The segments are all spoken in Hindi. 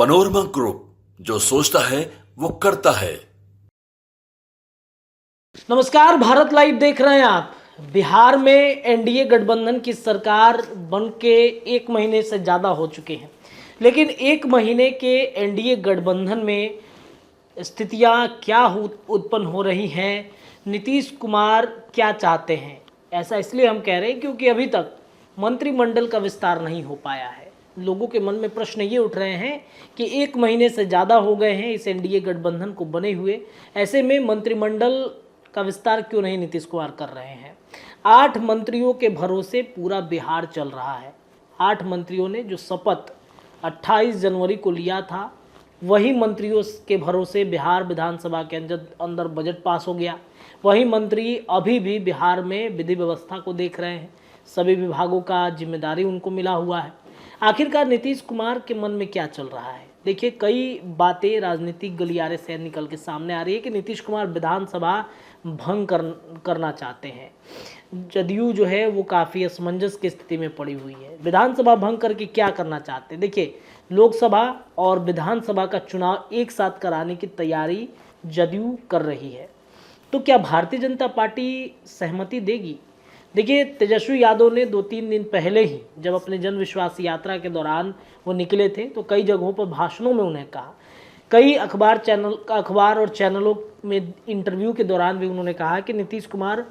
पनोरमा ग्रुप, जो सोचता है वो करता है। नमस्कार, भारत लाइव देख रहे हैं आप। बिहार में एनडीए गठबंधन की सरकार बन के 1 महीने से ज़्यादा हो चुके हैं, लेकिन 1 महीने के एनडीए गठबंधन में स्थितियां क्या उत्पन्न हो रही हैं, नीतीश कुमार क्या चाहते हैं, ऐसा इसलिए हम कह रहे हैं क्योंकि अभी तक मंत्रिमंडल का विस्तार नहीं हो पाया है। लोगों के मन में प्रश्न ये उठ रहे हैं कि 1 महीने से ज़्यादा हो गए हैं इस एनडीए गठबंधन को बने हुए, ऐसे में मंत्रिमंडल का विस्तार क्यों नहीं नीतीश कुमार कर रहे हैं। 8 मंत्रियों के भरोसे पूरा बिहार चल रहा है। 8 मंत्रियों ने जो शपथ 28 जनवरी को लिया था, वही मंत्रियों के भरोसे बिहार विधानसभा के अंदर बजट पास हो गया। वही मंत्री अभी भी बिहार में विधि व्यवस्था को देख रहे हैं, सभी विभागों का जिम्मेदारी उनको मिला हुआ है। आखिरकार नीतीश कुमार के मन में क्या चल रहा है? देखिए, कई बातें राजनीतिक गलियारे से निकल के सामने आ रही है कि नीतीश कुमार विधानसभा भंग करना चाहते हैं। जदयू जो है वो काफ़ी असमंजस की स्थिति में पड़ी हुई है। विधानसभा भंग करके क्या करना चाहते हैं? देखिए, लोकसभा और विधानसभा का चुनाव एक साथ कराने की तैयारी जदयू कर रही है, तो क्या भारतीय जनता पार्टी सहमति देगी? देखिए, तेजस्वी यादव ने 2-3 दिन पहले ही जब अपने जन विश्वास यात्रा के दौरान वो निकले थे, तो कई जगहों पर भाषणों में उन्हें कहा, कई अखबार और चैनलों में इंटरव्यू के दौरान भी उन्होंने कहा कि नीतीश कुमार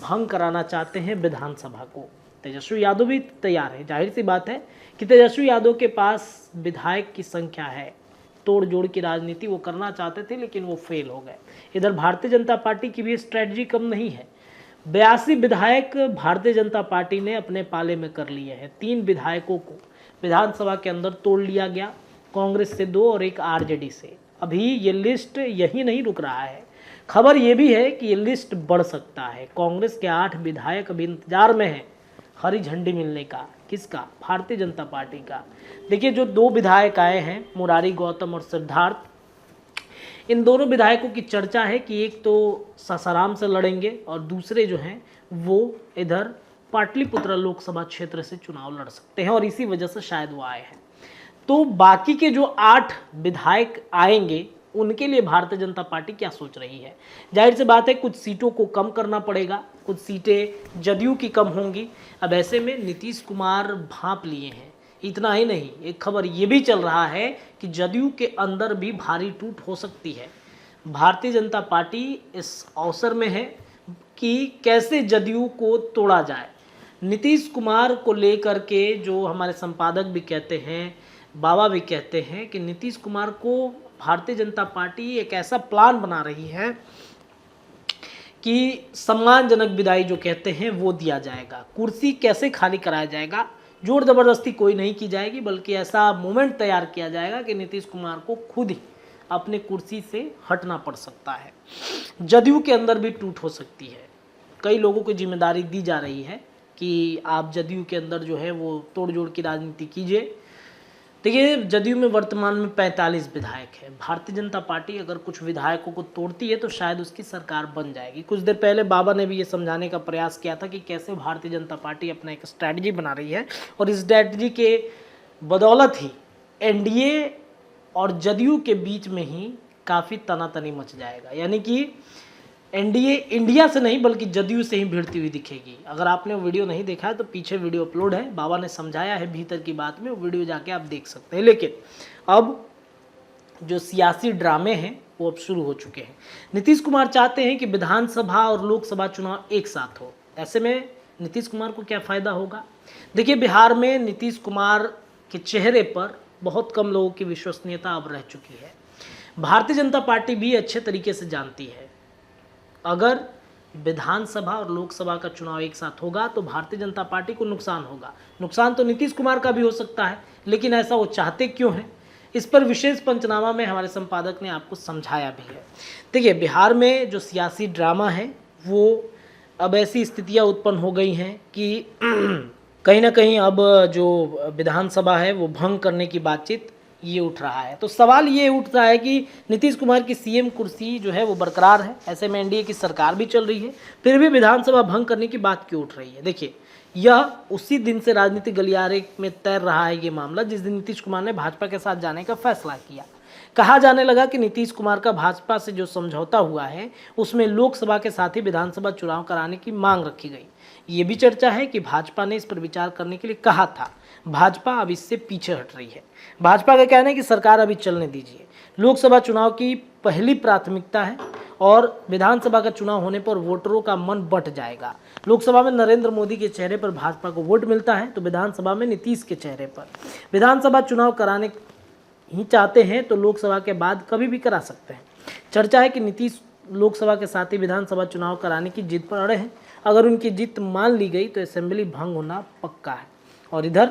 भंग कराना चाहते हैं विधानसभा को। तेजस्वी यादव भी तैयार है। जाहिर सी बात है कि तेजस्वी यादव के पास विधायक की संख्या है, तोड़ जोड़ की राजनीति वो करना चाहते थे, लेकिन वो फेल हो गए। इधर भारतीय जनता पार्टी की भी स्ट्रैटेजी कम नहीं है। 82 विधायक भारतीय जनता पार्टी ने अपने पाले में कर लिए हैं। 3 विधायकों को विधानसभा के अंदर तोड़ लिया गया, कांग्रेस से 2 और एक आरजेडी से। अभी ये लिस्ट यही नहीं रुक रहा है, खबर ये भी है कि ये लिस्ट बढ़ सकता है। कांग्रेस के 8 विधायक अभी इंतजार में हैं हरी झंडी मिलने का। किसका? भारतीय जनता पार्टी का। देखिए, जो 2 विधायक आए हैं, मुरारी गौतम और सिद्धार्थ, इन दोनों विधायकों की चर्चा है कि एक तो सासाराम से लड़ेंगे और दूसरे जो हैं वो इधर पाटलिपुत्र लोकसभा क्षेत्र से चुनाव लड़ सकते हैं, और इसी वजह से शायद वो आए हैं। तो बाकी के जो 8 विधायक आएंगे उनके लिए भारतीय जनता पार्टी क्या सोच रही है? जाहिर सी बात है, कुछ सीटों को कम करना पड़ेगा, कुछ सीटें जदयू की कम होंगी। अब ऐसे में नीतीश कुमार भांप लिए हैं। इतना ही नहीं, एक खबर ये भी चल रहा है कि जदयू के अंदर भी भारी टूट हो सकती है। भारतीय जनता पार्टी इस अवसर में है कि कैसे जदयू को तोड़ा जाए। नीतीश कुमार को लेकर के जो हमारे संपादक भी कहते हैं, बाबा भी कहते हैं कि नीतीश कुमार को भारतीय जनता पार्टी एक ऐसा प्लान बना रही है कि सम्मानजनक विदाई जो कहते हैं वो दिया जाएगा। कुर्सी कैसे खाली कराया जाएगा? जोर ज़बरदस्ती कोई नहीं की जाएगी, बल्कि ऐसा मोमेंट तैयार किया जाएगा कि नीतीश कुमार को खुद ही अपने कुर्सी से हटना पड़ सकता है। जदयू के अंदर भी टूट हो सकती है। कई लोगों को जिम्मेदारी दी जा रही है कि आप जदयू के अंदर जो है वो तोड़ जोड़ की राजनीति कीजिए। देखिए, जदयू में वर्तमान में 45 विधायक है। भारतीय जनता पार्टी अगर कुछ विधायकों को तोड़ती है तो शायद उसकी सरकार बन जाएगी। कुछ देर पहले बाबा ने भी ये समझाने का प्रयास किया था कि कैसे भारतीय जनता पार्टी अपना एक स्ट्रैटेजी बना रही है, और इस स्ट्रैटेजी के बदौलत ही एनडीए और जदयू के बीच में ही काफ़ी तनातनी मच जाएगा। यानी कि एनडीए इंडिया से नहीं बल्कि जदयू से ही भिड़ती हुई दिखेगी। अगर आपने वो वीडियो नहीं देखा है तो पीछे वीडियो अपलोड है, बाबा ने समझाया है भीतर की बात में, वो वीडियो जाके आप देख सकते हैं। लेकिन अब जो सियासी ड्रामे हैं वो अब शुरू हो चुके हैं। नीतीश कुमार चाहते हैं कि विधानसभा और लोकसभा चुनाव एक साथ हो। ऐसे में नीतीश कुमार को क्या फ़ायदा होगा? देखिए, बिहार में नीतीश कुमार के चेहरे पर बहुत कम लोगों की विश्वसनीयता अब रह चुकी है। भारतीय जनता पार्टी भी अच्छे तरीके से जानती है, अगर विधानसभा और लोकसभा का चुनाव एक साथ होगा तो भारतीय जनता पार्टी को नुकसान होगा। नुकसान तो नीतीश कुमार का भी हो सकता है, लेकिन ऐसा वो चाहते क्यों हैं, इस पर विशेष पंचनामा में हमारे संपादक ने आपको समझाया भी है। देखिए, बिहार में जो सियासी ड्रामा है वो अब ऐसी स्थितियां उत्पन्न हो गई हैं कि कहीं ना कहीं अब जो विधानसभा है वो भंग करने की बातचीत ये उठ रहा है। तो सवाल ये उठ रहा है कि नीतीश कुमार की सीएम कुर्सी जो है वो बरकरार है, ऐसे में एनडीए की सरकार भी चल रही है, फिर भी विधानसभा भंग करने की बात क्यों उठ रही है। देखिए, यह उसी दिन से राजनीतिक गलियारे में तैर रहा है ये मामला जिस दिन नीतीश कुमार ने भाजपा के साथ जाने का फैसला किया। कहा जाने लगा कि नीतीश कुमार का भाजपा से जो समझौता हुआ है उसमें लोकसभा के साथ ही विधानसभा चुनाव कराने की मांग रखी गई। ये भी चर्चा है कि भाजपा ने इस पर विचार करने के लिए कहा था। भाजपा अब इससे पीछे हट रही है। भाजपा का कहना है कि सरकार अभी चलने दीजिए, लोकसभा चुनाव की पहली प्राथमिकता है और विधानसभा का चुनाव होने पर वोटरों का मन बंट जाएगा। लोकसभा में नरेंद्र मोदी के चेहरे पर भाजपा को वोट मिलता है तो विधानसभा में नीतीश के चेहरे पर। विधानसभा चुनाव कराने ही चाहते हैं तो लोकसभा के बाद कभी भी करा सकते हैं। चर्चा है कि नीतीश लोकसभा के साथ ही विधानसभा चुनाव कराने की जिद पर अड़े हैं। अगर उनकी जिद मान ली गई तो असेंबली भंग होना पक्का है। और इधर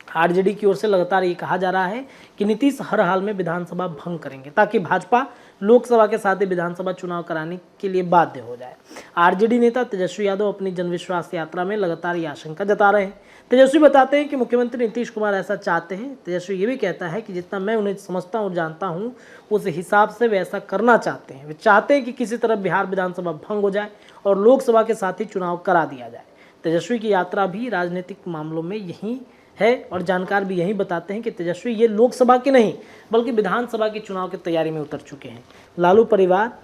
आरजेडी की ओर से लगातार ये कहा जा रहा है कि नीतीश हर हाल में विधानसभा भंग करेंगे ताकि भाजपा लोकसभा के साथ ही विधानसभा चुनाव कराने के लिए बाध्य हो जाए। आरजेडी नेता तेजस्वी यादव अपनी जनविश्वास यात्रा में लगातार ये आशंका जता रहे हैं। तेजस्वी बताते हैं कि मुख्यमंत्री नीतीश कुमार ऐसा चाहते हैं। तेजस्वी ये भी कहता है कि जितना मैं उन्हें समझता हूँ और जानता हूँ उस हिसाब से वे ऐसा करना चाहते हैं। वे चाहते हैं कि किसी तरह बिहार विधानसभा भंग हो जाए और लोकसभा के साथ ही चुनाव करा दिया जाए। तेजस्वी की यात्रा भी राजनीतिक मामलों में यही है और जानकार भी यही बताते हैं कि तेजस्वी ये लोकसभा के नहीं बल्कि विधानसभा के चुनाव की तैयारी में उतर चुके हैं। लालू परिवार,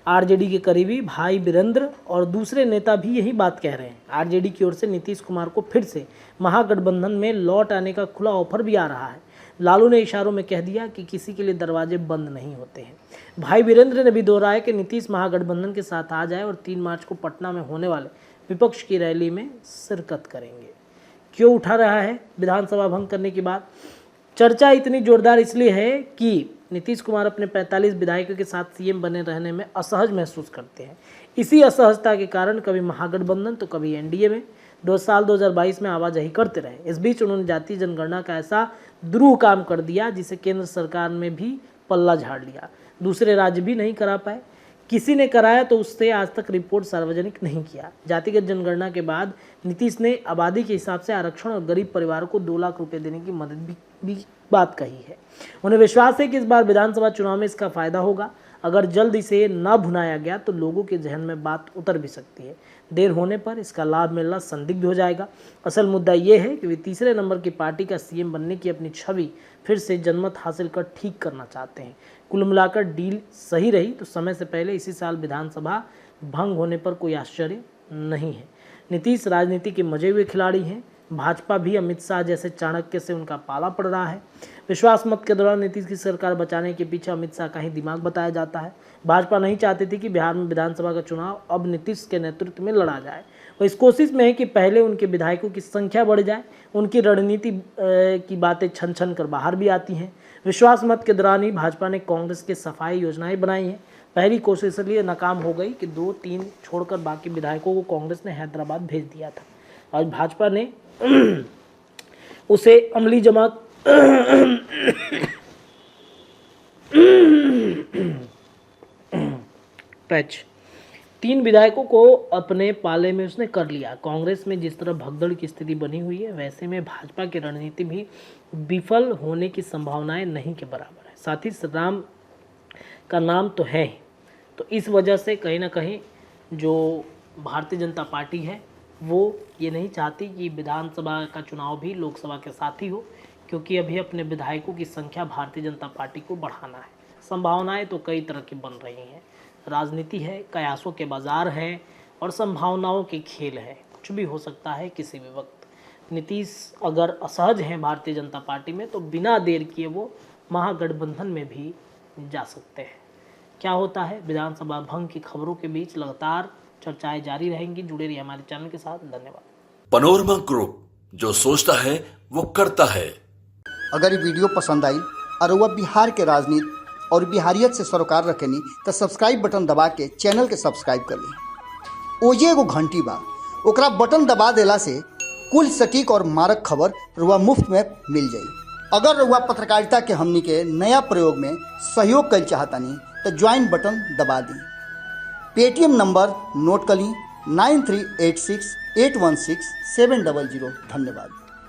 आरजेडी के करीबी भाई वीरेंद्र और दूसरे नेता भी यही बात कह रहे हैं। आरजेडी की ओर से नीतीश कुमार को फिर से महागठबंधन में लौट आने का खुला ऑफर भी आ रहा है। लालू ने इशारों में कह दिया कि किसी के लिए दरवाजे बंद नहीं होते हैं। भाई वीरेंद्र ने भी दोहराया कि नीतीश महागठबंधन के साथ आ जाए और 3 मार्च को पटना में होने वाले विपक्ष की रैली में शिरकत करेंगे। क्यों उठा रहा है विधानसभा भंग करने की बात? चर्चा इतनी जोरदार इसलिए है कि नीतीश कुमार अपने 45 विधायकों के साथ सीएम बने रहने में असहज महसूस करते हैं। इसी असहजता के कारण कभी महागठबंधन तो कभी एनडीए में 2 साल 2022 में आवाजाही करते रहे। इस बीच उन्होंने जातीय जनगणना का ऐसा द्रूह काम कर दिया जिसे केंद्र सरकार में भी पल्ला झाड़ लिया। दूसरे राज्य भी नहीं करा पाए। किसी ने कराया तो उससे आज तक रिपोर्ट सार्वजनिक नहीं किया। जातिगत जनगणना के बाद नीतीश ने आबादी के हिसाब से आरक्षण और गरीब परिवारों को 2 लाख रुपए देने की मदद भी बात कही है। उन्हें विश्वास है कि इस बार विधानसभा चुनाव में इसका फायदा होगा। अगर जल्द इसे ना भुनाया गया तो लोगों के जहन में बात उतर भी सकती है। देर होने पर इसका लाभ मिलना संदिग्ध हो जाएगा। असल मुद्दा ये है कि वे तीसरे नंबर की पार्टी का सीएम बनने की अपनी छवि फिर से जनमत हासिल कर ठीक करना चाहते हैं। कुल मिलाकर डील सही रही तो समय से पहले इसी साल विधानसभा भंग होने पर कोई आश्चर्य नहीं है। नीतीश राजनीति के मजे हुए खिलाड़ी हैं। भाजपा भी अमित शाह जैसे चाणक्य से उनका पाला पड़ रहा है। विश्वास मत के दौरान नीतीश की सरकार बचाने के पीछे अमित शाह का ही दिमाग बताया जाता है। भाजपा नहीं चाहती थी कि बिहार में विधानसभा का चुनाव अब नीतीश के नेतृत्व में लड़ा जाए। वो इस कोशिश में है कि पहले उनके विधायकों की संख्या बढ़ जाए। उनकी रणनीति की बातें छन छन कर बाहर भी आती हैं। विश्वास मत के दौरान ही भाजपा ने कांग्रेस की सफाई योजनाएं बनाई हैं। पहली कोशिश इसलिए नाकाम हो गई कि 2-3 छोड़कर बाकी विधायकों को कांग्रेस ने हैदराबाद भेज दिया था। आज भाजपा ने उसे अमली जमा पैच 3 विधायकों को अपने पाले में उसने कर लिया। कांग्रेस में जिस तरह भगदड़ की स्थिति बनी हुई है वैसे में भाजपा की रणनीति भी विफल होने की संभावनाएं नहीं के बराबर है। साथ ही राम का नाम तो है, तो इस वजह से कहीं ना कहीं जो भारतीय जनता पार्टी है वो ये नहीं चाहती कि विधानसभा का चुनाव भी लोकसभा के साथ ही हो, क्योंकि अभी अपने विधायकों की संख्या भारतीय जनता पार्टी को बढ़ाना है। संभावनाएं तो कई तरह की बन रही हैं। राजनीति है, कयासों के बाजार है और संभावनाओं के खेल है। कुछ भी हो सकता है किसी भी वक्त। नीतीश अगर असहज हैं भारतीय जनता पार्टी में तो बिना देर किए वो महागठबंधन में भी जा सकते हैं। क्या होता है विधानसभा भंग की खबरों के बीच लगातार चर्चाएं जारी रहेंगी। जुड़े रहिए हमारे चैनल के साथ। धन्यवाद। पनोरमा ग्रुप, जो सोचता है वो करता है। अगर ये वीडियो पसंद आई और वह बिहार के राजनीति और बिहारियत से सरोकार रखेनी तो सब्सक्राइब बटन दबा के चैनल के सब्सक्राइब कर ली। ओजे एगो घंटी बा, ओकरा बटन दबा देला से कुल सटीक और मारक खबर रुआ मुफ्त में मिल जाई। अगर रुआ पत्रकारिता के हमनी के नया प्रयोग में सहयोग कर चाहतानी तो ज्वाइन बटन दबा दी। पेटीएम नंबर नोट कर ली 9386816700। धन्यवाद।